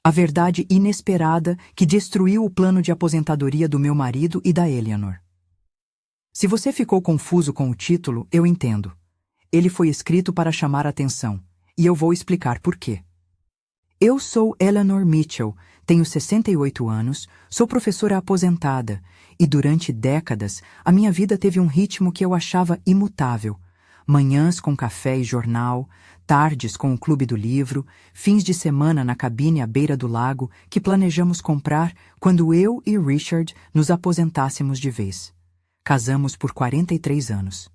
A verdade inesperada que destruiu o plano de aposentadoria do meu marido e da Eleanor. Se você ficou confuso com o título, eu entendo. Ele foi escrito para chamar atenção, e eu vou explicar por quê. Eu sou Eleanor Mitchell, tenho 68 anos, sou professora aposentada, e durante décadas a minha vida teve um ritmo que eu achava imutável. Manhãs com café e jornal, tardes com o clube do livro, fins de semana na cabine à beira do lago que planejamos comprar quando eu e Richard nos aposentássemos de vez. Casamos por 43 anos.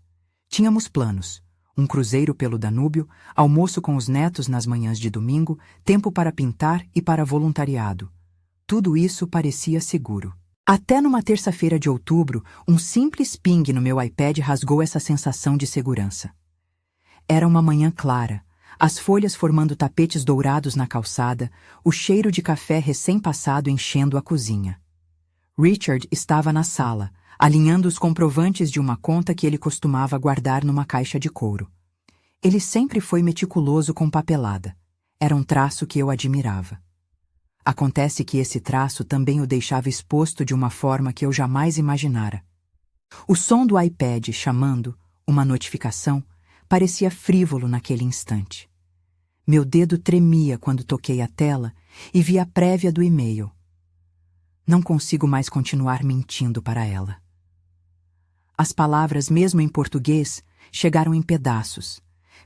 Tínhamos planos. Um cruzeiro pelo Danúbio, almoço com os netos nas manhãs de domingo, tempo para pintar e para voluntariado. Tudo isso parecia seguro. Até numa terça-feira de outubro, um simples ping no meu iPad rasgou essa sensação de segurança. Era uma manhã clara, as folhas formando tapetes dourados na calçada, o cheiro de café recém-passado enchendo a cozinha. Richard estava na sala, alinhando os comprovantes de uma conta que ele costumava guardar numa caixa de couro. Ele sempre foi meticuloso com papelada. Era um traço que eu admirava. Acontece que esse traço também o deixava exposto de uma forma que eu jamais imaginara. O som do iPad chamando, uma notificação, parecia frívolo naquele instante. Meu dedo tremia quando toquei a tela e vi a prévia do e-mail. Não consigo mais continuar mentindo para ela. As palavras, mesmo em português, chegaram em pedaços.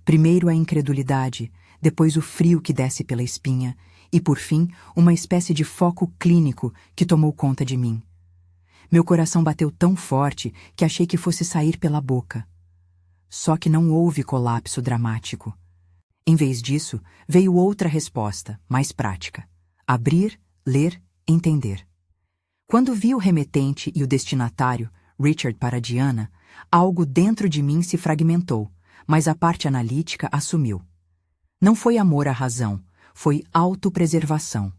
Primeiro a incredulidade, depois o frio que desce pela espinha e, por fim, uma espécie de foco clínico que tomou conta de mim. Meu coração bateu tão forte que achei que fosse sair pela boca. Só que não houve colapso dramático. Em vez disso, veio outra resposta, mais prática. Abrir, ler, entender. Quando vi o remetente e o destinatário, Richard para Diana, algo dentro de mim se fragmentou, mas a parte analítica assumiu. Não foi amor à razão, foi autopreservação.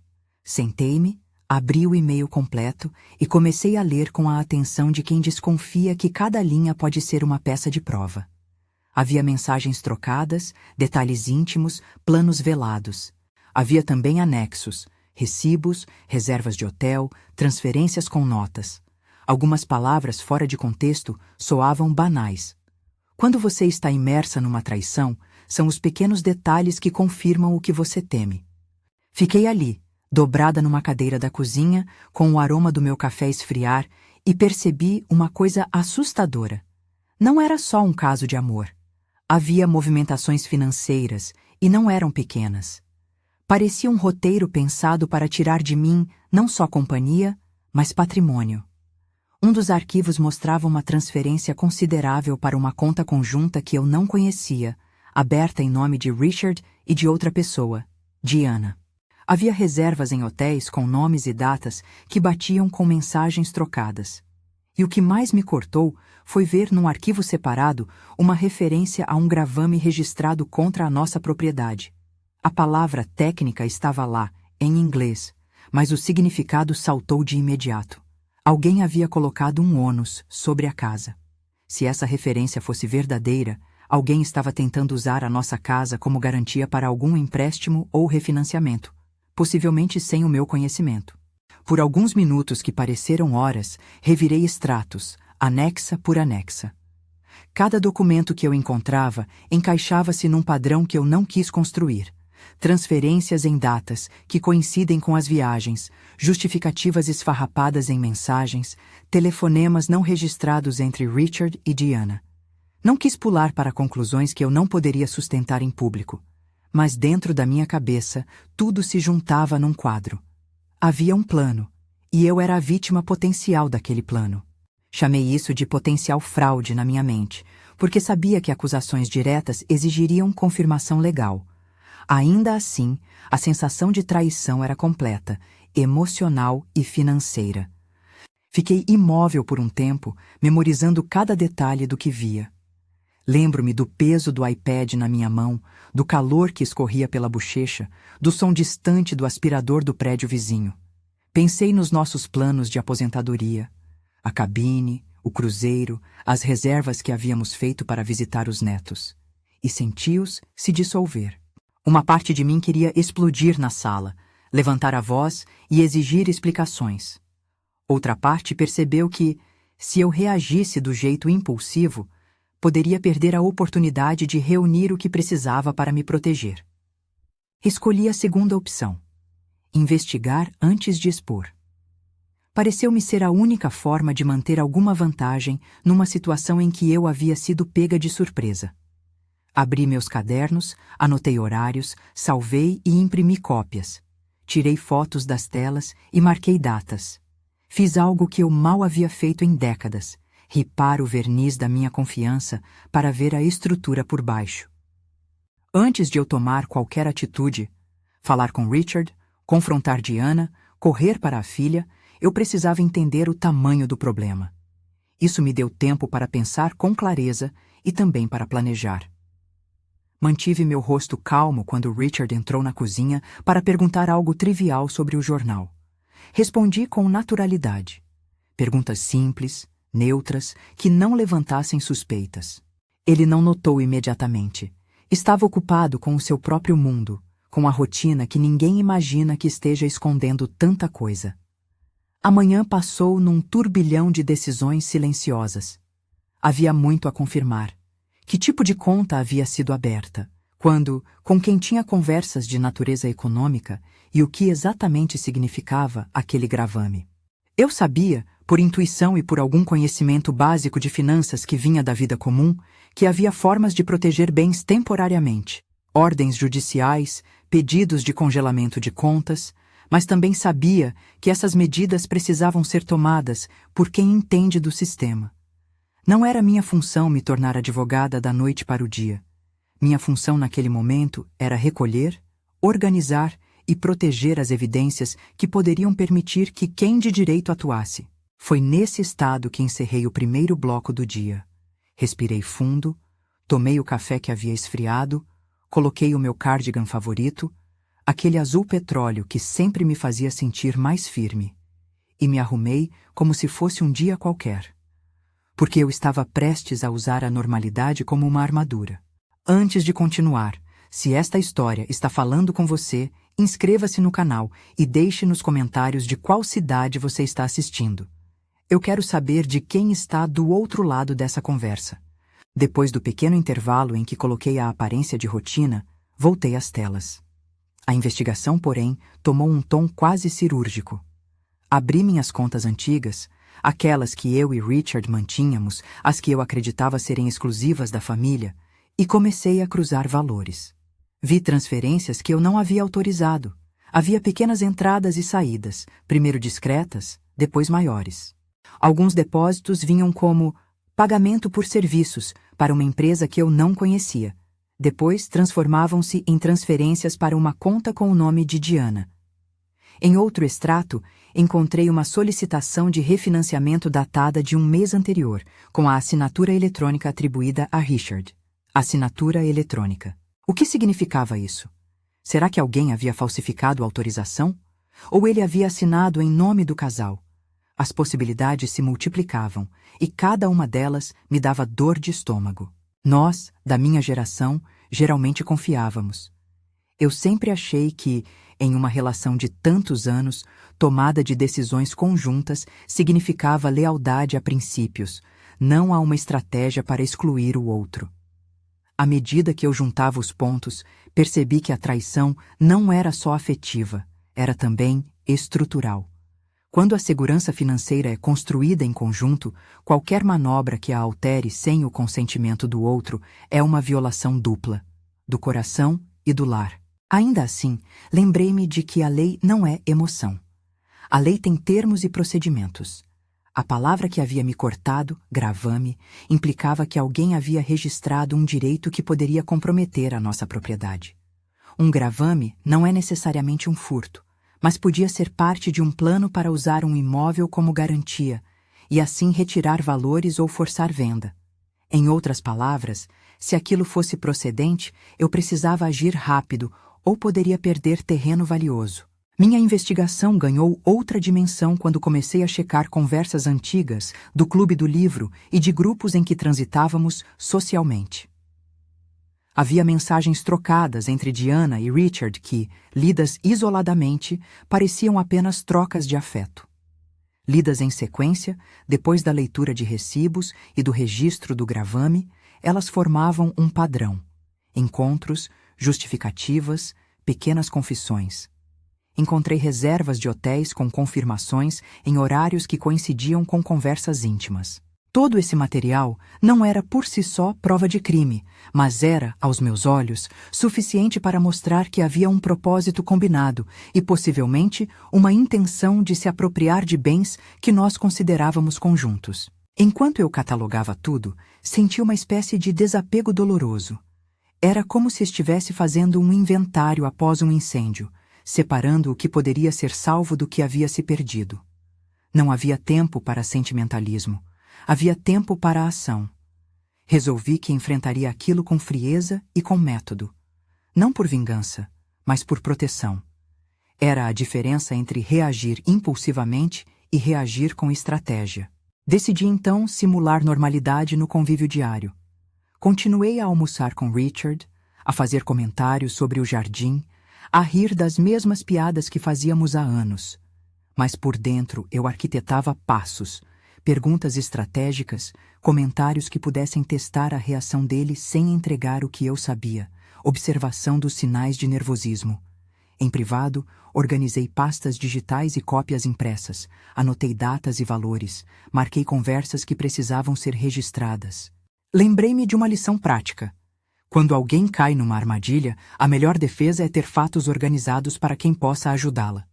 Sentei-me, abri o e-mail completo e comecei a ler com a atenção de quem desconfia que cada linha pode ser uma peça de prova. Havia mensagens trocadas, detalhes íntimos, planos velados. Havia também anexos, recibos, reservas de hotel, transferências com notas. Algumas palavras fora de contexto soavam banais. Quando você está imersa numa traição, são os pequenos detalhes que confirmam o que você teme. Fiquei ali, dobrada numa cadeira da cozinha, com o aroma do meu café esfriar, e percebi uma coisa assustadora. Não era só um caso de amor. Havia movimentações financeiras, e não eram pequenas. Parecia um roteiro pensado para tirar de mim não só companhia, mas patrimônio. Um dos arquivos mostrava uma transferência considerável para uma conta conjunta que eu não conhecia, aberta em nome de Richard e de outra pessoa, Diana. Havia reservas em hotéis com nomes e datas que batiam com mensagens trocadas. E o que mais me cortou foi ver num arquivo separado uma referência a um gravame registrado contra a nossa propriedade. A palavra técnica estava lá, em inglês, mas o significado saltou de imediato. Alguém havia colocado um ônus sobre a casa. Se essa referência fosse verdadeira, alguém estava tentando usar a nossa casa como garantia para algum empréstimo ou refinanciamento, possivelmente sem o meu conhecimento. Por alguns minutos que pareceram horas, revirei extratos, anexa por anexa. Cada documento que eu encontrava encaixava-se num padrão que eu não quis construir. Transferências em datas que coincidem com as viagens, justificativas esfarrapadas em mensagens, telefonemas não registrados entre Richard e Diana. Não quis pular para conclusões que eu não poderia sustentar em público, mas dentro da minha cabeça tudo se juntava num quadro. Havia um plano, e eu era a vítima potencial daquele plano. Chamei isso de potencial fraude na minha mente, porque sabia que acusações diretas exigiriam confirmação legal. Ainda assim, a sensação de traição era completa, emocional e financeira. Fiquei imóvel por um tempo, memorizando cada detalhe do que via. Lembro-me do peso do iPad na minha mão, do calor que escorria pela bochecha, do som distante do aspirador do prédio vizinho. Pensei nos nossos planos de aposentadoria, a cabine, o cruzeiro, as reservas que havíamos feito para visitar os netos. E senti-os se dissolver. Uma parte de mim queria explodir na sala, levantar a voz e exigir explicações. Outra parte percebeu que, se eu reagisse do jeito impulsivo, poderia perder a oportunidade de reunir o que precisava para me proteger. Escolhi a segunda opção: investigar antes de expor. Pareceu-me ser a única forma de manter alguma vantagem numa situação em que eu havia sido pega de surpresa. Abri meus cadernos, anotei horários, salvei e imprimi cópias. Tirei fotos das telas e marquei datas. Fiz algo que eu mal havia feito em décadas: ripar o verniz da minha confiança para ver a estrutura por baixo. Antes de eu tomar qualquer atitude, falar com Richard, confrontar Diana, correr para a filha, eu precisava entender o tamanho do problema. Isso me deu tempo para pensar com clareza e também para planejar. Mantive meu rosto calmo quando Richard entrou na cozinha para perguntar algo trivial sobre o jornal. Respondi com naturalidade. Perguntas simples, neutras, que não levantassem suspeitas. Ele não notou imediatamente. Estava ocupado com o seu próprio mundo, com a rotina que ninguém imagina que esteja escondendo tanta coisa. A manhã passou num turbilhão de decisões silenciosas. Havia muito a confirmar. Que tipo de conta havia sido aberta? Quando, com quem tinha conversas de natureza econômica e o que exatamente significava aquele gravame? Eu sabia, por intuição e por algum conhecimento básico de finanças que vinha da vida comum, que havia formas de proteger bens temporariamente, ordens judiciais, pedidos de congelamento de contas, mas também sabia que essas medidas precisavam ser tomadas por quem entende do sistema. Não era minha função me tornar advogada da noite para o dia. Minha função naquele momento era recolher, organizar e proteger as evidências que poderiam permitir que quem de direito atuasse. Foi nesse estado que encerrei o primeiro bloco do dia. Respirei fundo, tomei o café que havia esfriado, coloquei o meu cardigan favorito, aquele azul petróleo que sempre me fazia sentir mais firme, e me arrumei como se fosse um dia qualquer. Porque eu estava prestes a usar a normalidade como uma armadura. Antes de continuar, se esta história está falando com você, inscreva-se no canal e deixe nos comentários de qual cidade você está assistindo. Eu quero saber de quem está do outro lado dessa conversa. Depois do pequeno intervalo em que coloquei a aparência de rotina, voltei às telas. A investigação, porém, tomou um tom quase cirúrgico. Abri minhas contas antigas, aquelas que eu e Richard mantínhamos, as que eu acreditava serem exclusivas da família, e comecei a cruzar valores. Vi transferências que eu não havia autorizado. Havia pequenas entradas e saídas, primeiro discretas, depois maiores. Alguns depósitos vinham como pagamento por serviços para uma empresa que eu não conhecia. Depois transformavam-se em transferências para uma conta com o nome de Diana. Em outro extrato, encontrei uma solicitação de refinanciamento datada de um mês anterior, com a assinatura eletrônica atribuída a Richard. Assinatura eletrônica. O que significava isso? Será que alguém havia falsificado a autorização? Ou ele havia assinado em nome do casal? As possibilidades se multiplicavam, e cada uma delas me dava dor de estômago. Nós, da minha geração, geralmente confiávamos. Eu sempre achei que, em uma relação de tantos anos, tomada de decisões conjuntas significava lealdade a princípios, não a uma estratégia para excluir o outro. À medida que eu juntava os pontos, percebi que a traição não era só afetiva, era também estrutural. Quando a segurança financeira é construída em conjunto, qualquer manobra que a altere sem o consentimento do outro é uma violação dupla, do coração e do lar. Ainda assim, lembrei-me de que a lei não é emoção. A lei tem termos e procedimentos. A palavra que havia me cortado, gravame, implicava que alguém havia registrado um direito que poderia comprometer a nossa propriedade. Um gravame não é necessariamente um furto, mas podia ser parte de um plano para usar um imóvel como garantia, e assim retirar valores ou forçar venda. Em outras palavras, se aquilo fosse procedente, eu precisava agir rápido ou poderia perder terreno valioso. Minha investigação ganhou outra dimensão quando comecei a checar conversas antigas do Clube do Livro e de grupos em que transitávamos socialmente. Havia mensagens trocadas entre Diana e Richard que, lidas isoladamente, pareciam apenas trocas de afeto. Lidas em sequência, depois da leitura de recibos e do registro do gravame, elas formavam um padrão. Encontros, justificativas, pequenas confissões. Encontrei reservas de hotéis com confirmações em horários que coincidiam com conversas íntimas. Todo esse material não era por si só prova de crime, mas era, aos meus olhos, suficiente para mostrar que havia um propósito combinado e, possivelmente, uma intenção de se apropriar de bens que nós considerávamos conjuntos. Enquanto eu catalogava tudo, senti uma espécie de desapego doloroso. Era como se estivesse fazendo um inventário após um incêndio, separando o que poderia ser salvo do que havia se perdido. Não havia tempo para sentimentalismo. Havia tempo para a ação. Resolvi que enfrentaria aquilo com frieza e com método. Não por vingança, mas por proteção. Era a diferença entre reagir impulsivamente e reagir com estratégia. Decidi então simular normalidade no convívio diário. Continuei a almoçar com Richard, a fazer comentários sobre o jardim, a rir das mesmas piadas que fazíamos há anos. Mas por dentro eu arquitetava passos, perguntas estratégicas, comentários que pudessem testar a reação dele sem entregar o que eu sabia, observação dos sinais de nervosismo. Em privado, organizei pastas digitais e cópias impressas, anotei datas e valores, marquei conversas que precisavam ser registradas. Lembrei-me de uma lição prática. Quando alguém cai numa armadilha, a melhor defesa é ter fatos organizados para quem possa ajudá-la.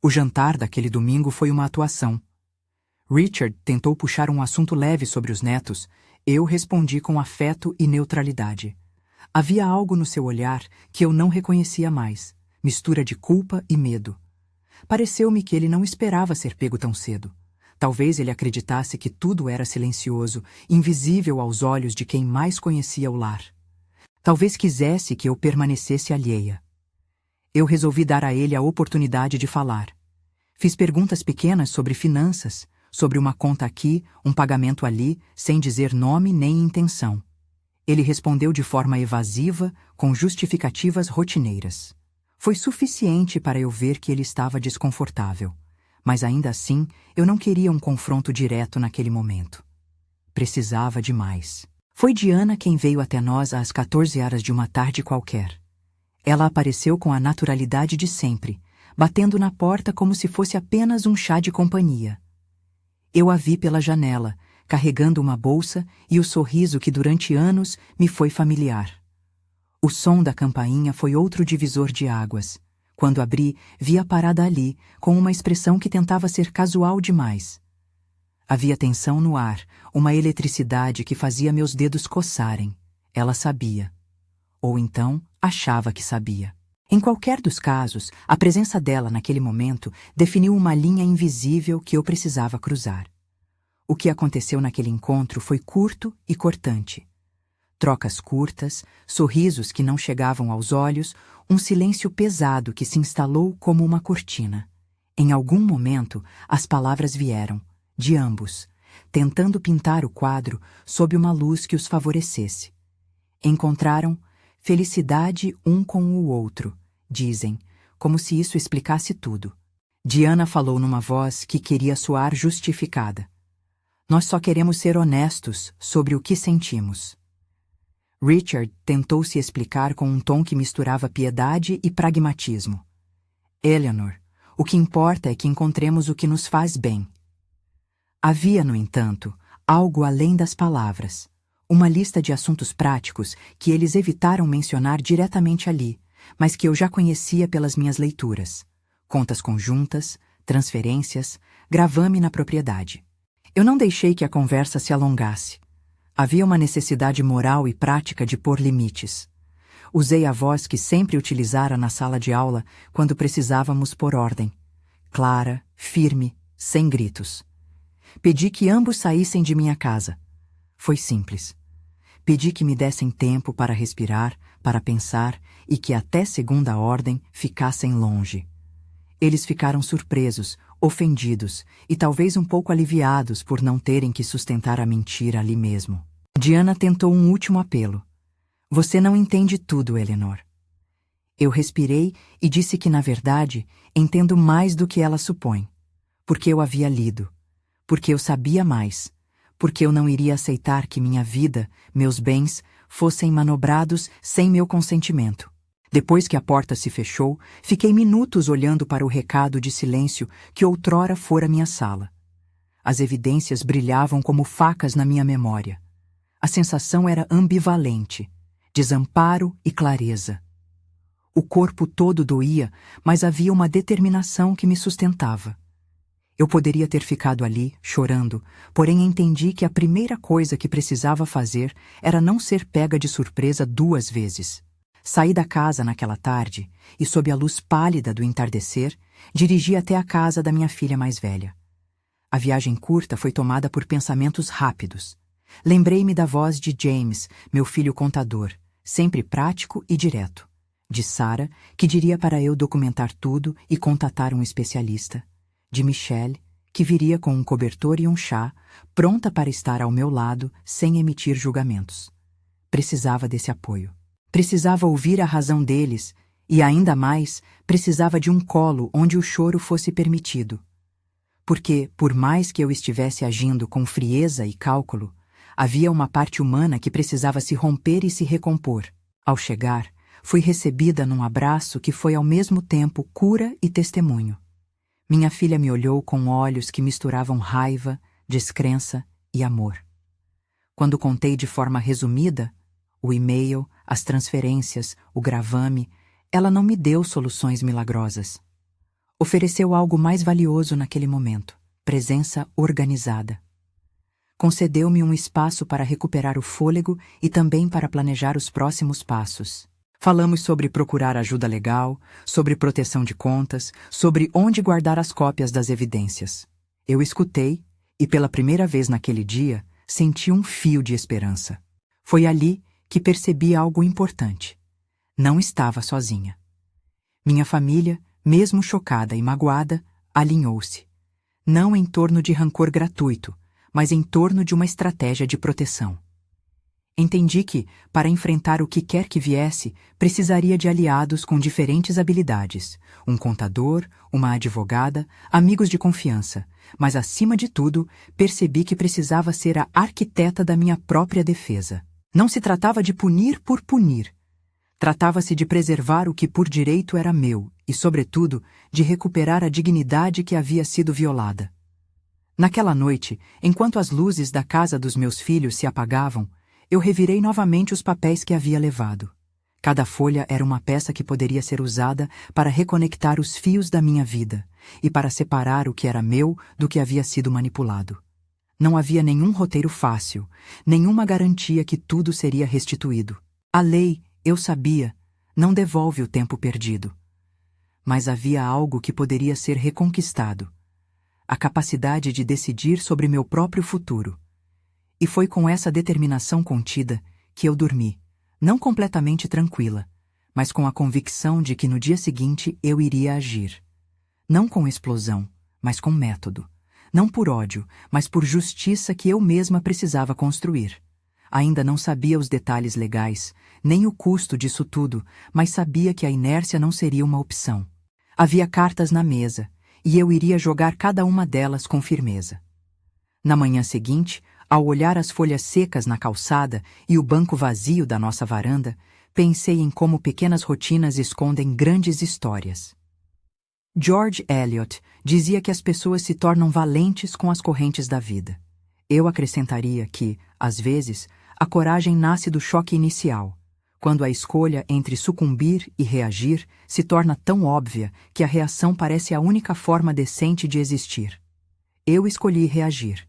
O jantar daquele domingo foi uma atuação. Richard tentou puxar um assunto leve sobre os netos. Eu respondi com afeto e neutralidade. Havia algo no seu olhar que eu não reconhecia mais, mistura de culpa e medo. Pareceu-me que ele não esperava ser pego tão cedo. Talvez ele acreditasse que tudo era silencioso, invisível aos olhos de quem mais conhecia o lar. Talvez quisesse que eu permanecesse alheia. Eu resolvi dar a ele a oportunidade de falar. Fiz perguntas pequenas sobre finanças, sobre uma conta aqui, um pagamento ali, sem dizer nome nem intenção. Ele respondeu de forma evasiva, com justificativas rotineiras. Foi suficiente para eu ver que ele estava desconfortável. Mas ainda assim, eu não queria um confronto direto naquele momento. Precisava de mais. Foi Diana quem veio até nós às 14 horas de uma tarde qualquer. Ela apareceu com a naturalidade de sempre, batendo na porta como se fosse apenas um chá de companhia. Eu a vi pela janela, carregando uma bolsa e o sorriso que durante anos me foi familiar. O som da campainha foi outro divisor de águas. Quando abri, vi-a parada ali, com uma expressão que tentava ser casual demais. Havia tensão no ar, uma eletricidade que fazia meus dedos coçarem. Ela sabia. Ou então, achava que sabia. Em qualquer dos casos, a presença dela naquele momento definiu uma linha invisível que eu precisava cruzar. O que aconteceu naquele encontro foi curto e cortante. Trocas curtas, sorrisos que não chegavam aos olhos, um silêncio pesado que se instalou como uma cortina. Em algum momento, as palavras vieram, de ambos, tentando pintar o quadro sob uma luz que os favorecesse. Encontraram felicidade um com o outro, dizem, como se isso explicasse tudo. Diana falou numa voz que queria soar justificada. Nós só queremos ser honestos sobre o que sentimos. Richard tentou se explicar com um tom que misturava piedade e pragmatismo. Eleanor, o que importa é que encontremos o que nos faz bem. Havia, no entanto, algo além das palavras. Uma lista de assuntos práticos que eles evitaram mencionar diretamente ali, mas que eu já conhecia pelas minhas leituras. Contas conjuntas, transferências, gravame na propriedade. Eu não deixei que a conversa se alongasse. Havia uma necessidade moral e prática de pôr limites. Usei a voz que sempre utilizara na sala de aula quando precisávamos pôr ordem. Clara, firme, sem gritos. Pedi que ambos saíssem de minha casa. Foi simples. Pedi que me dessem tempo para respirar, para pensar e que até segunda ordem ficassem longe. Eles ficaram surpresos, ofendidos e talvez um pouco aliviados por não terem que sustentar a mentira ali mesmo. Diana tentou um último apelo. Você não entende tudo, Eleanor. Eu respirei e disse que, na verdade, entendo mais do que ela supõe. Porque eu havia lido. Porque eu sabia mais. Porque eu não iria aceitar que minha vida, meus bens, fossem manobrados sem meu consentimento. Depois que a porta se fechou, fiquei minutos olhando para o recado de silêncio que outrora fora minha sala. As evidências brilhavam como facas na minha memória. A sensação era ambivalente, desamparo e clareza. O corpo todo doía, mas havia uma determinação que me sustentava. Eu poderia ter ficado ali, chorando, porém entendi que a primeira coisa que precisava fazer era não ser pega de surpresa 2 vezes. Saí da casa naquela tarde e, sob a luz pálida do entardecer, dirigi até a casa da minha filha mais velha. A viagem curta foi tomada por pensamentos rápidos. Lembrei-me da voz de James, meu filho contador, sempre prático e direto. De Sarah, que diria para eu documentar tudo e contatar um especialista. De Michelle, que viria com um cobertor e um chá, pronta para estar ao meu lado sem emitir julgamentos. Precisava desse apoio. Precisava ouvir a razão deles e, ainda mais, precisava de um colo onde o choro fosse permitido. Porque, por mais que eu estivesse agindo com frieza e cálculo, havia uma parte humana que precisava se romper e se recompor. Ao chegar, fui recebida num abraço que foi ao mesmo tempo cura e testemunho. Minha filha me olhou com olhos que misturavam raiva, descrença e amor. Quando contei de forma resumida, o e-mail, as transferências, o gravame, ela não me deu soluções milagrosas. Ofereceu algo mais valioso naquele momento, presença organizada. Concedeu-me um espaço para recuperar o fôlego e também para planejar os próximos passos. Falamos sobre procurar ajuda legal, sobre proteção de contas, sobre onde guardar as cópias das evidências. Eu escutei e, pela primeira vez naquele dia, senti um fio de esperança. Foi ali que percebi algo importante. Não estava sozinha. Minha família, mesmo chocada e magoada, alinhou-se. Não em torno de rancor gratuito, mas em torno de uma estratégia de proteção. Entendi que, para enfrentar o que quer que viesse, precisaria de aliados com diferentes habilidades, um contador, uma advogada, amigos de confiança, mas, acima de tudo, percebi que precisava ser a arquiteta da minha própria defesa. Não se tratava de punir por punir. Tratava-se de preservar o que por direito era meu e, sobretudo, de recuperar a dignidade que havia sido violada. Naquela noite, enquanto as luzes da casa dos meus filhos se apagavam, eu revirei novamente os papéis que havia levado. Cada folha era uma peça que poderia ser usada para reconectar os fios da minha vida e para separar o que era meu do que havia sido manipulado. Não havia nenhum roteiro fácil, nenhuma garantia que tudo seria restituído. A lei, eu sabia, não devolve o tempo perdido. Mas havia algo que poderia ser reconquistado: a capacidade de decidir sobre meu próprio futuro. E foi com essa determinação contida que eu dormi, não completamente tranquila, mas com a convicção de que no dia seguinte eu iria agir. Não com explosão, mas com método. Não por ódio, mas por justiça que eu mesma precisava construir. Ainda não sabia os detalhes legais, nem o custo disso tudo, mas sabia que a inércia não seria uma opção. Havia cartas na mesa, e eu iria jogar cada uma delas com firmeza. Na manhã seguinte, ao olhar as folhas secas na calçada e o banco vazio da nossa varanda, pensei em como pequenas rotinas escondem grandes histórias. George Eliot dizia que as pessoas se tornam valentes com as correntes da vida. Eu acrescentaria que, às vezes, a coragem nasce do choque inicial, quando a escolha entre sucumbir e reagir se torna tão óbvia que a reação parece a única forma decente de existir. Eu escolhi reagir.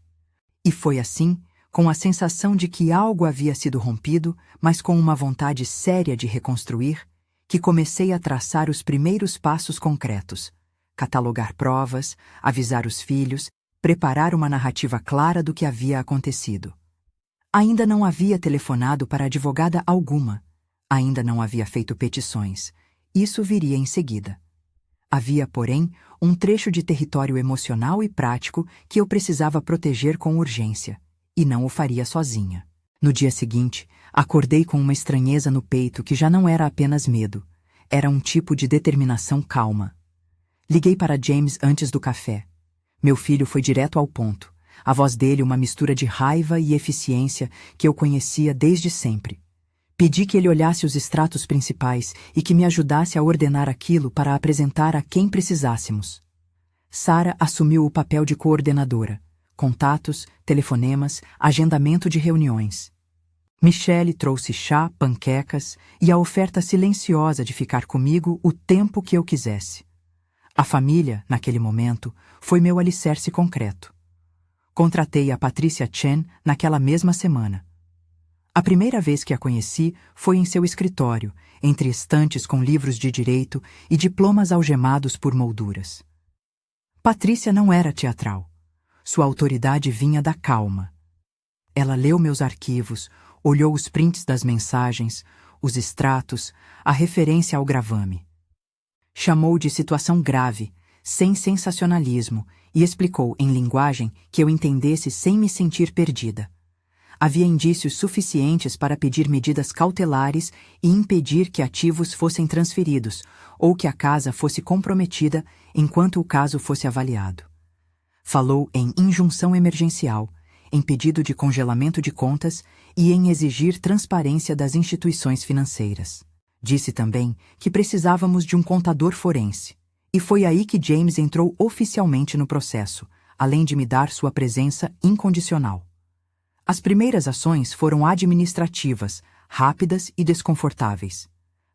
E foi assim, com a sensação de que algo havia sido rompido, mas com uma vontade séria de reconstruir, que comecei a traçar os primeiros passos concretos: catalogar provas, avisar os filhos, preparar uma narrativa clara do que havia acontecido. Ainda não havia telefonado para advogada alguma. Ainda não havia feito petições. Isso viria em seguida. Havia, porém, um trecho de território emocional e prático que eu precisava proteger com urgência, e não o faria sozinha. No dia seguinte, Acordei com uma estranheza no peito que já não era apenas medo, era um tipo de determinação calma. Liguei para James antes do café. Meu filho foi direto ao ponto. A voz dele uma mistura de raiva e eficiência que eu conhecia desde sempre. Pedi que ele olhasse os extratos principais e que me ajudasse a ordenar aquilo para apresentar a quem precisássemos. Sarah assumiu o papel de coordenadora. Contatos, telefonemas, agendamento de reuniões. Michelle trouxe chá, panquecas e a oferta silenciosa de ficar comigo o tempo que eu quisesse. A família, naquele momento, foi meu alicerce concreto. Contratei a Patricia Chen naquela mesma semana. A primeira vez que a conheci foi em seu escritório, entre estantes com livros de direito e diplomas algemados por molduras. Patricia não era teatral. Sua autoridade vinha da calma. Ela leu meus arquivos, olhou os prints das mensagens, os extratos, a referência ao gravame. Chamou de situação grave, sem sensacionalismo, e explicou em linguagem que eu entendesse sem me sentir perdida. Havia indícios suficientes para pedir medidas cautelares e impedir que ativos fossem transferidos ou que a casa fosse comprometida enquanto o caso fosse avaliado. Falou em injunção emergencial, em pedido de congelamento de contas e em exigir transparência das instituições financeiras. Disse também que precisávamos de um contador forense. E foi aí que James entrou oficialmente no processo, além de me dar sua presença incondicional. As primeiras ações foram administrativas, rápidas e desconfortáveis.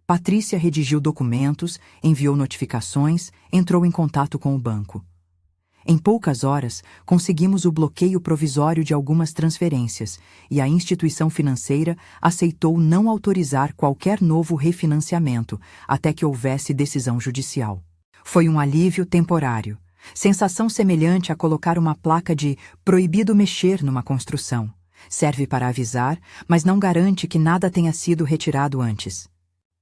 Patrícia redigiu documentos, enviou notificações, entrou em contato com o banco. Em poucas horas, conseguimos o bloqueio provisório de algumas transferências e a instituição financeira aceitou não autorizar qualquer novo refinanciamento até que houvesse decisão judicial. Foi um alívio temporário, sensação semelhante a colocar uma placa de "proibido mexer" numa construção. Serve para avisar, mas não garante que nada tenha sido retirado antes.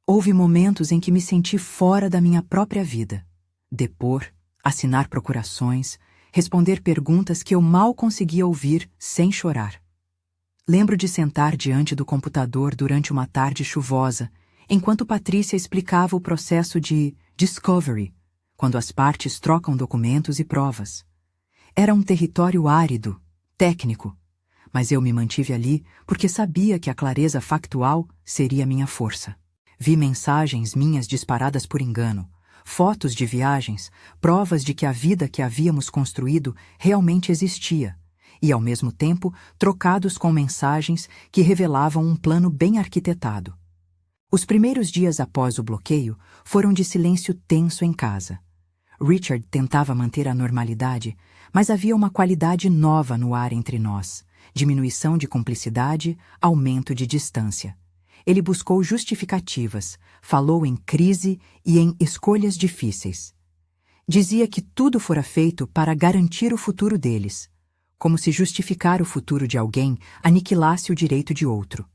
Houve momentos em que me senti fora da minha própria vida. Depor, assinar procurações, responder perguntas que eu mal conseguia ouvir sem chorar. Lembro de sentar diante do computador durante uma tarde chuvosa, enquanto Patrícia explicava o processo de discovery, quando as partes trocam documentos e provas. Era um território árido, técnico, mas eu me mantive ali porque sabia que a clareza factual seria minha força. Vi mensagens minhas disparadas por engano, fotos de viagens, provas de que a vida que havíamos construído realmente existia, e ao mesmo tempo trocados com mensagens que revelavam um plano bem arquitetado. Os primeiros dias após o bloqueio foram de silêncio tenso em casa. Richard tentava manter a normalidade, mas havia uma qualidade nova no ar entre nós, diminuição de cumplicidade, aumento de distância. Ele buscou justificativas, falou em crise e em escolhas difíceis. Dizia que tudo fora feito para garantir o futuro deles, como se justificar o futuro de alguém aniquilasse o direito de outro.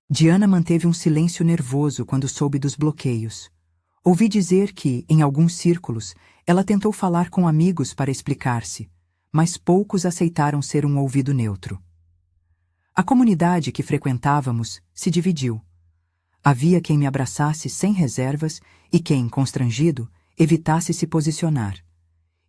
Diana manteve um silêncio nervoso quando soube dos bloqueios. Ouvi dizer que, em alguns círculos, ela tentou falar com amigos para explicar-se, mas poucos aceitaram ser um ouvido neutro. A comunidade que frequentávamos se dividiu. Havia quem me abraçasse sem reservas e quem, constrangido, evitasse se posicionar.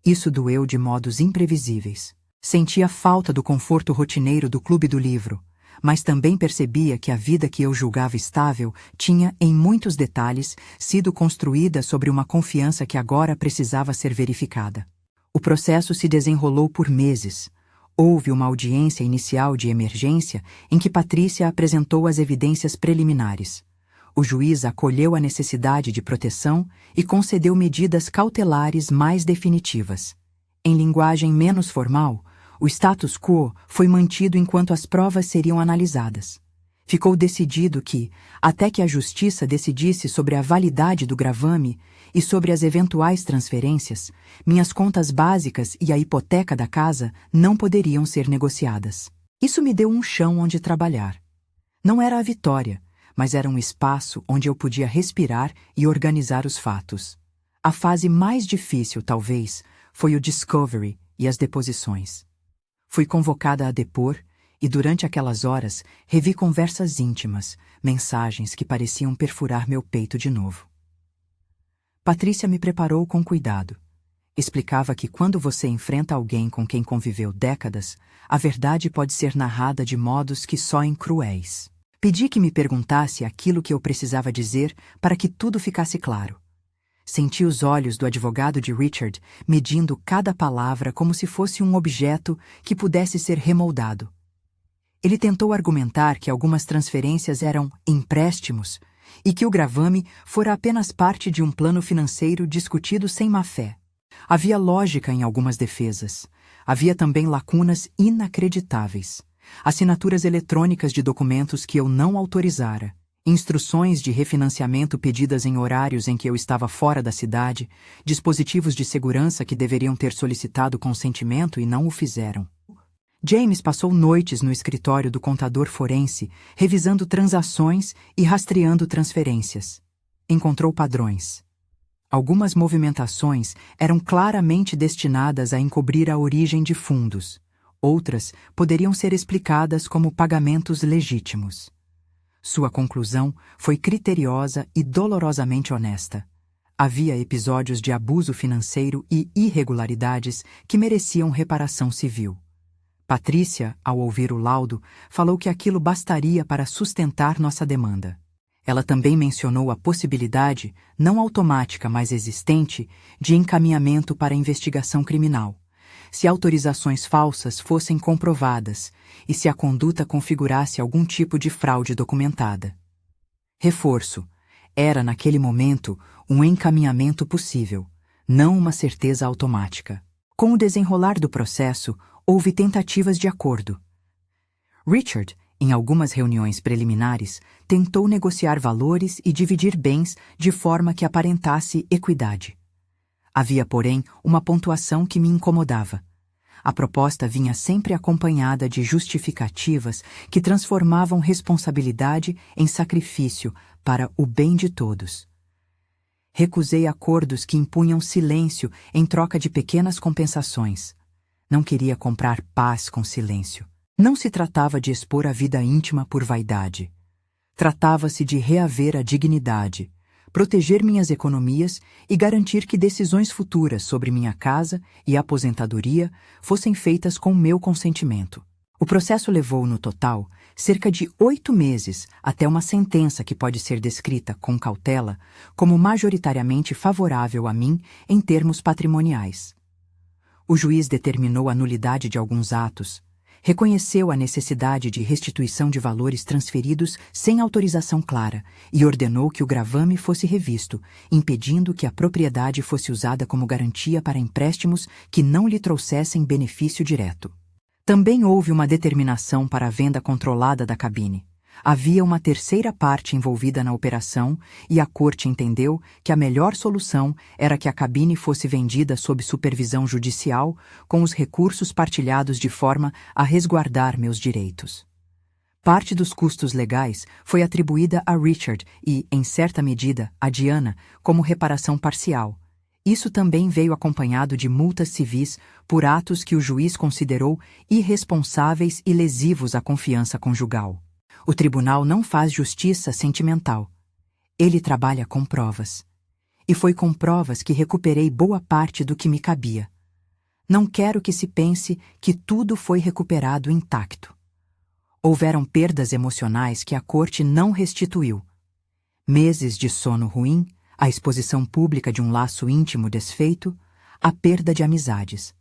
Isso doeu de modos imprevisíveis. Sentia falta do conforto rotineiro do Clube do Livro, mas também percebia que a vida que eu julgava estável tinha, em muitos detalhes, sido construída sobre uma confiança que agora precisava ser verificada. O processo se desenrolou por meses. Houve uma audiência inicial de emergência em que Patrícia apresentou as evidências preliminares. O juiz acolheu a necessidade de proteção e concedeu medidas cautelares mais definitivas. Em linguagem menos formal, o status quo foi mantido enquanto as provas seriam analisadas. Ficou decidido que, até que a justiça decidisse sobre a validade do gravame e sobre as eventuais transferências, minhas contas básicas e a hipoteca da casa não poderiam ser negociadas. Isso me deu um chão onde trabalhar. Não era a vitória, mas era um espaço onde eu podia respirar e organizar os fatos. A fase mais difícil, talvez, foi o discovery e as deposições. Fui convocada a depor E durante aquelas horas, revi conversas íntimas, mensagens que pareciam perfurar meu peito de novo. Patrícia me preparou com cuidado. Explicava que quando você enfrenta alguém com quem conviveu décadas, a verdade pode ser narrada de modos que soem cruéis. Pedi que me perguntasse aquilo que eu precisava dizer para que tudo ficasse claro. Senti os olhos do advogado de Richard medindo cada palavra como se fosse um objeto que pudesse ser remoldado. Ele tentou argumentar que algumas transferências eram empréstimos e que o gravame fora apenas parte de um plano financeiro discutido sem má-fé. Havia lógica em algumas defesas. Havia também lacunas inacreditáveis. Assinaturas eletrônicas de documentos que eu não autorizara, instruções de refinanciamento pedidas em horários em que eu estava fora da cidade, dispositivos de segurança que deveriam ter solicitado consentimento e não o fizeram. James passou noites no escritório do contador forense, revisando transações e rastreando transferências. Encontrou padrões. Algumas movimentações eram claramente destinadas a encobrir a origem de fundos. Outras poderiam ser explicadas como pagamentos legítimos. Sua conclusão foi criteriosa e dolorosamente honesta. Havia episódios de abuso financeiro e irregularidades que mereciam reparação civil. Patrícia, ao ouvir o laudo, falou que aquilo bastaria para sustentar nossa demanda. Ela também mencionou a possibilidade, não automática mas existente, de encaminhamento para investigação criminal, se autorizações falsas fossem comprovadas e se a conduta configurasse algum tipo de fraude documentada. Reforço: era, naquele momento, um encaminhamento possível, não uma certeza automática. Com o desenrolar do processo, houve tentativas de acordo. Richard, em algumas reuniões preliminares, tentou negociar valores e dividir bens de forma que aparentasse equidade. Havia, porém, uma pontuação que me incomodava. A proposta vinha sempre acompanhada de justificativas que transformavam responsabilidade em sacrifício para o bem de todos. Recusei acordos que impunham silêncio em troca de pequenas compensações. Não queria comprar paz com silêncio. Não se tratava de expor a vida íntima por vaidade. Tratava-se de reaver a dignidade, proteger minhas economias e garantir que decisões futuras sobre minha casa e aposentadoria fossem feitas com meu consentimento. O processo levou, no total, cerca de 8 meses até uma sentença que pode ser descrita, com cautela, como majoritariamente favorável a mim em termos patrimoniais. O juiz determinou a nulidade de alguns atos, reconheceu a necessidade de restituição de valores transferidos sem autorização clara e ordenou que o gravame fosse revisto, impedindo que a propriedade fosse usada como garantia para empréstimos que não lhe trouxessem benefício direto. Também houve uma determinação para a venda controlada da cabine. Havia uma terceira parte envolvida na operação e a corte entendeu que a melhor solução era que a cabine fosse vendida sob supervisão judicial, com os recursos partilhados de forma a resguardar meus direitos. Parte dos custos legais foi atribuída a Richard e, em certa medida, a Diana, como reparação parcial. Isso também veio acompanhado de multas civis por atos que o juiz considerou irresponsáveis e lesivos à confiança conjugal. O tribunal não faz justiça sentimental. Ele trabalha com provas. E foi com provas que recuperei boa parte do que me cabia. Não quero que se pense que tudo foi recuperado intacto. Houveram perdas emocionais que a corte não restituiu. Meses de sono ruim, a exposição pública de um laço íntimo desfeito, a perda de amizades.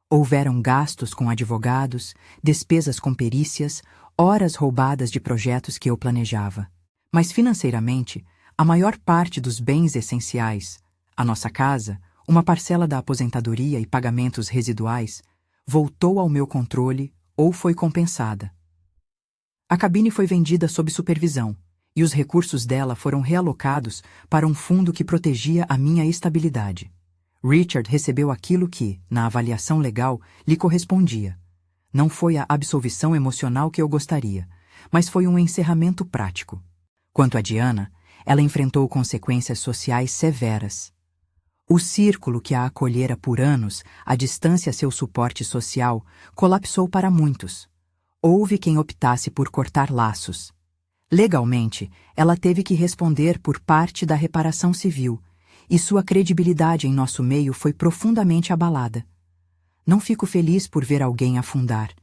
Houveram gastos com advogados, despesas com perícias, horas roubadas de projetos que eu planejava. Mas financeiramente, a maior parte dos bens essenciais, a nossa casa, uma parcela da aposentadoria e pagamentos residuais, voltou ao meu controle ou foi compensada. A cabine foi vendida sob supervisão, e os recursos dela foram realocados para um fundo que protegia a minha estabilidade. Richard recebeu aquilo que, na avaliação legal, lhe correspondia. Não foi a absolvição emocional que eu gostaria, mas foi um encerramento prático. Quanto a Diana, ela enfrentou consequências sociais severas. O círculo que a acolhera por anos, à distância seu suporte social, colapsou para muitos. Houve quem optasse por cortar laços. Legalmente, ela teve que responder por parte da reparação civil, e sua credibilidade em nosso meio foi profundamente abalada. Não fico feliz por ver alguém afundar.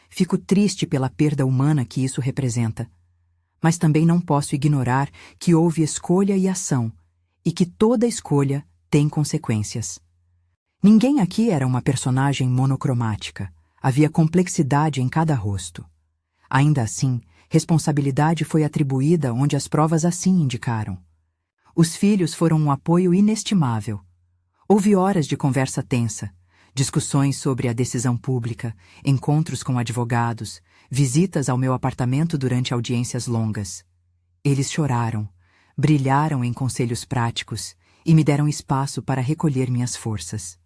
Fico triste pela perda humana que isso representa. Mas também não posso ignorar que houve escolha e ação, e que toda escolha tem consequências. Ninguém aqui era uma personagem monocromática. Havia complexidade em cada rosto. Ainda assim, responsabilidade foi atribuída onde as provas assim indicaram. Os filhos foram um apoio inestimável. Houve horas de conversa tensa, discussões sobre a decisão pública, encontros com advogados, visitas ao meu apartamento durante audiências longas. Eles choraram, brilharam em conselhos práticos e me deram espaço para recolher minhas forças.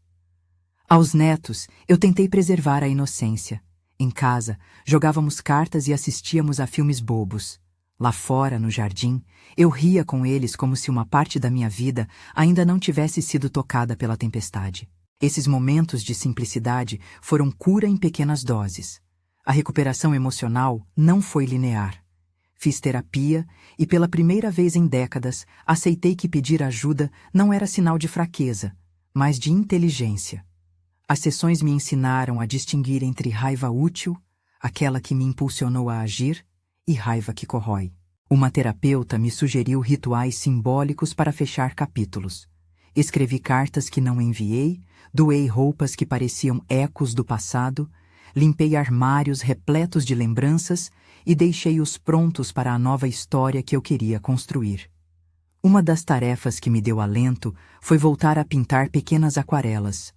Aos netos, eu tentei preservar a inocência. Em casa, jogávamos cartas e assistíamos a filmes bobos. Lá fora, no jardim, eu ria com eles como se uma parte da minha vida ainda não tivesse sido tocada pela tempestade. Esses momentos de simplicidade foram cura em pequenas doses. A recuperação emocional não foi linear. Fiz terapia e, pela primeira vez em décadas, aceitei que pedir ajuda não era sinal de fraqueza, mas de inteligência. As sessões me ensinaram a distinguir entre raiva útil, aquela que me impulsionou a agir, e raiva que corrói. Uma terapeuta me sugeriu rituais simbólicos para fechar capítulos. Escrevi cartas que não enviei, doei roupas que pareciam ecos do passado, limpei armários repletos de lembranças e deixei-os prontos para a nova história que eu queria construir. Uma das tarefas que me deu alento foi voltar a pintar pequenas aquarelas.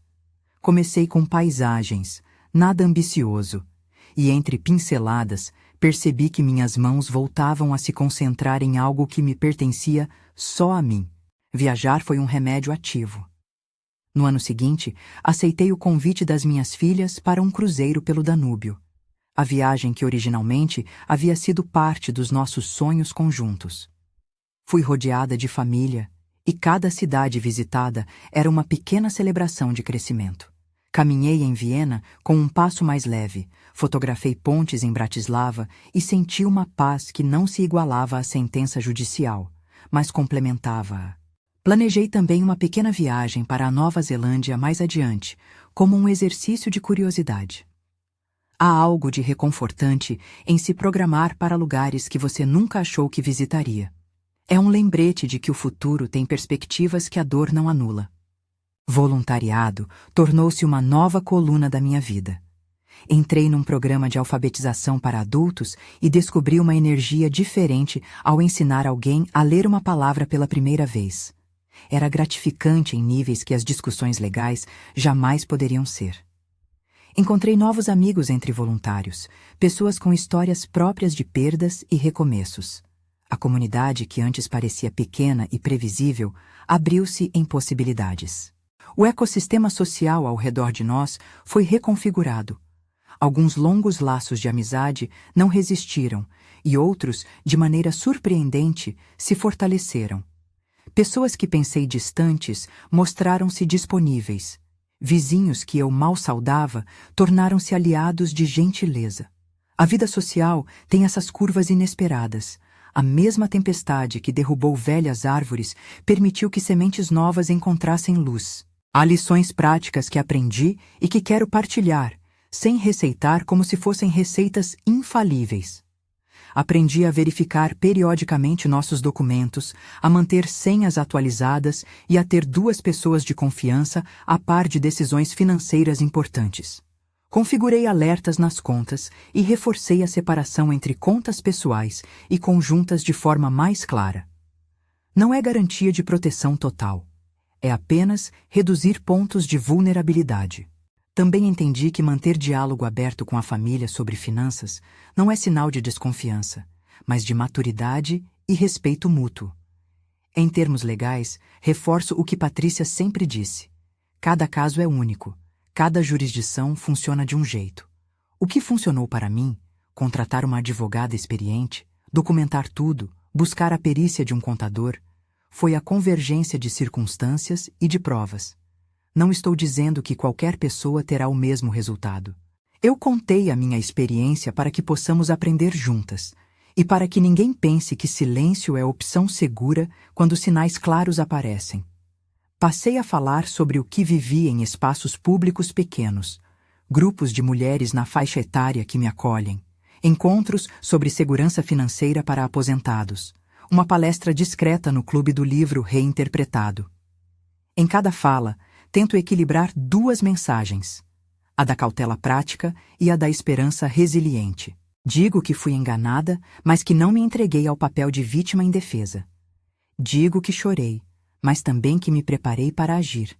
Comecei com paisagens, nada ambicioso, e entre pinceladas percebi que minhas mãos voltavam a se concentrar em algo que me pertencia só a mim. Viajar foi um remédio ativo. No ano seguinte, aceitei o convite das minhas filhas para um cruzeiro pelo Danúbio. A viagem que originalmente havia sido parte dos nossos sonhos conjuntos. Fui rodeada de família, e cada cidade visitada era uma pequena celebração de crescimento. Caminhei em Viena com um passo mais leve, fotografei pontes em Bratislava e senti uma paz que não se igualava à sentença judicial, mas complementava-a. Planejei também uma pequena viagem para a Nova Zelândia mais adiante, como um exercício de curiosidade. Há algo de reconfortante em se programar para lugares que você nunca achou que visitaria. É um lembrete de que o futuro tem perspectivas que a dor não anula. Voluntariado tornou-se uma nova coluna da minha vida. Entrei num programa de alfabetização para adultos e descobri uma energia diferente ao ensinar alguém a ler uma palavra pela primeira vez. Era gratificante em níveis que as discussões legais jamais poderiam ser. Encontrei novos amigos entre voluntários, pessoas com histórias próprias de perdas e recomeços. A comunidade, que antes parecia pequena e previsível, abriu-se em possibilidades. O ecossistema social ao redor de nós foi reconfigurado. Alguns longos laços de amizade não resistiram e outros, de maneira surpreendente, se fortaleceram. Pessoas que pensei distantes mostraram-se disponíveis. Vizinhos que eu mal saudava tornaram-se aliados de gentileza. A vida social tem essas curvas inesperadas. A mesma tempestade que derrubou velhas árvores permitiu que sementes novas encontrassem luz. Há lições práticas que aprendi e que quero partilhar, sem receitar como se fossem receitas infalíveis. Aprendi a verificar periodicamente nossos documentos, a manter senhas atualizadas e a ter 2 pessoas de confiança a par de decisões financeiras importantes. Configurei alertas nas contas e reforcei a separação entre contas pessoais e conjuntas de forma mais clara. Não é garantia de proteção total. É apenas reduzir pontos de vulnerabilidade. Também entendi que manter diálogo aberto com a família sobre finanças não é sinal de desconfiança, mas de maturidade e respeito mútuo. Em termos legais, reforço o que Patrícia sempre disse. Cada caso é único, cada jurisdição funciona de um jeito. O que funcionou para mim, contratar uma advogada experiente, documentar tudo, buscar a perícia de um contador, foi a convergência de circunstâncias e de provas. Não estou dizendo que qualquer pessoa terá o mesmo resultado. Eu contei a minha experiência para que possamos aprender juntas, e para que ninguém pense que silêncio é opção segura quando sinais claros aparecem. Passei a falar sobre o que vivi em espaços públicos pequenos, grupos de mulheres na faixa etária que me acolhem, encontros sobre segurança financeira para aposentados, uma palestra discreta no Clube do Livro Reinterpretado. Em cada fala, tento equilibrar duas mensagens, a da cautela prática e a da esperança resiliente. Digo que fui enganada, mas que não me entreguei ao papel de vítima indefesa. Digo que chorei, mas também que me preparei para agir.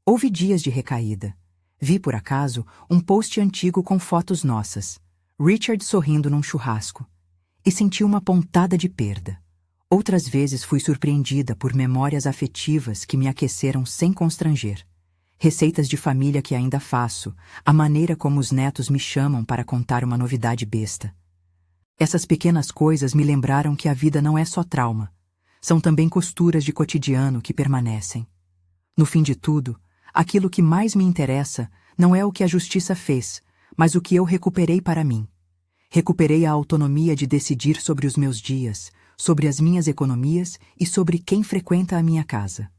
Houve dias de recaída. Vi, por acaso, um post antigo com fotos nossas, Richard sorrindo num churrasco, e senti uma pontada de perda. Outras vezes fui surpreendida por memórias afetivas que me aqueceram sem constranger. Receitas de família que ainda faço, a maneira como os netos me chamam para contar uma novidade besta. Essas pequenas coisas me lembraram que a vida não é só trauma. São também costuras de cotidiano que permanecem. No fim de tudo, aquilo que mais me interessa não é o que a justiça fez, mas o que eu recuperei para mim. Recuperei a autonomia de decidir sobre os meus dias, sobre as minhas economias e sobre quem frequenta a minha casa.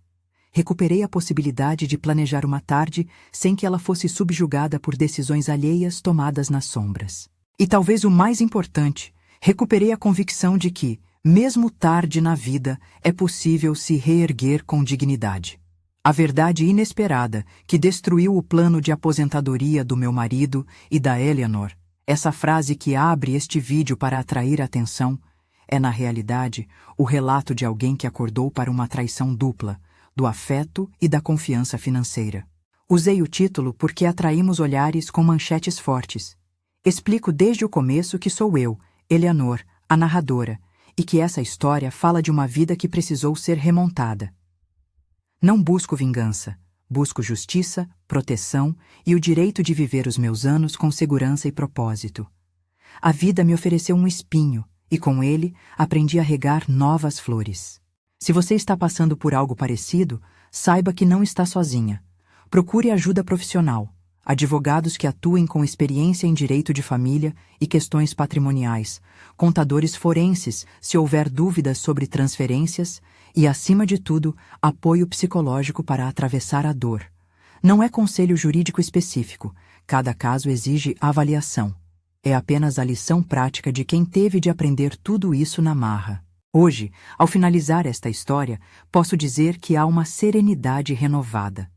Recuperei a possibilidade de planejar uma tarde sem que ela fosse subjugada por decisões alheias tomadas nas sombras. E talvez o mais importante, recuperei a convicção de que, mesmo tarde na vida, é possível se reerguer com dignidade. A verdade inesperada que destruiu o plano de aposentadoria do meu marido e da Eleanor, essa frase que abre este vídeo para atrair atenção, é na realidade o relato de alguém que acordou para uma traição dupla, do afeto e da confiança financeira. Usei o título porque atraímos olhares com manchetes fortes. Explico desde o começo que sou eu, Eleanor, a narradora, e que essa história fala de uma vida que precisou ser remontada. Não busco vingança, busco justiça, proteção e o direito de viver os meus anos com segurança e propósito. A vida me ofereceu um espinho, e com ele aprendi a regar novas flores. Se você está passando por algo parecido, saiba que não está sozinha. Procure ajuda profissional, advogados que atuem com experiência em direito de família e questões patrimoniais, contadores forenses se houver dúvidas sobre transferências e, acima de tudo, apoio psicológico para atravessar a dor. Não é conselho jurídico específico, cada caso exige avaliação. É apenas a lição prática de quem teve de aprender tudo isso na marra. Hoje, ao finalizar esta história, posso dizer que há uma serenidade renovada.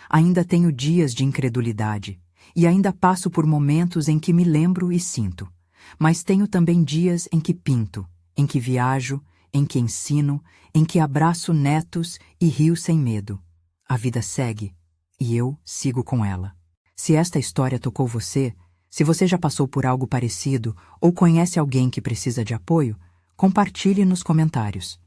Ainda tenho dias de incredulidade, e ainda passo por momentos em que me lembro e sinto. Mas tenho também dias em que pinto, em que viajo, em que ensino, em que abraço netos e rio sem medo. A vida segue, e eu sigo com ela. Se esta história tocou você, se você já passou por algo parecido ou conhece alguém que precisa de apoio, compartilhe nos comentários.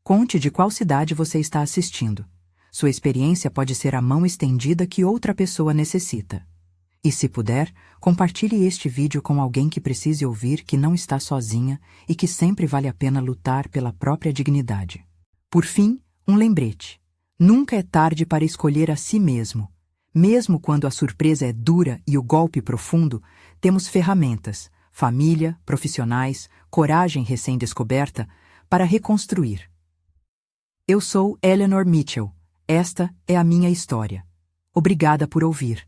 Conte de qual cidade você está assistindo. Sua experiência pode ser a mão estendida que outra pessoa necessita. E se puder, compartilhe este vídeo com alguém que precise ouvir que não está sozinha e que sempre vale a pena lutar pela própria dignidade. Por fim, um lembrete. Nunca é tarde para escolher a si mesmo. Mesmo quando a surpresa é dura e o golpe profundo, temos ferramentas, família, profissionais, coragem recém-descoberta, para reconstruir. Eu sou Eleanor Mitchell. Esta é a minha história. Obrigada por ouvir.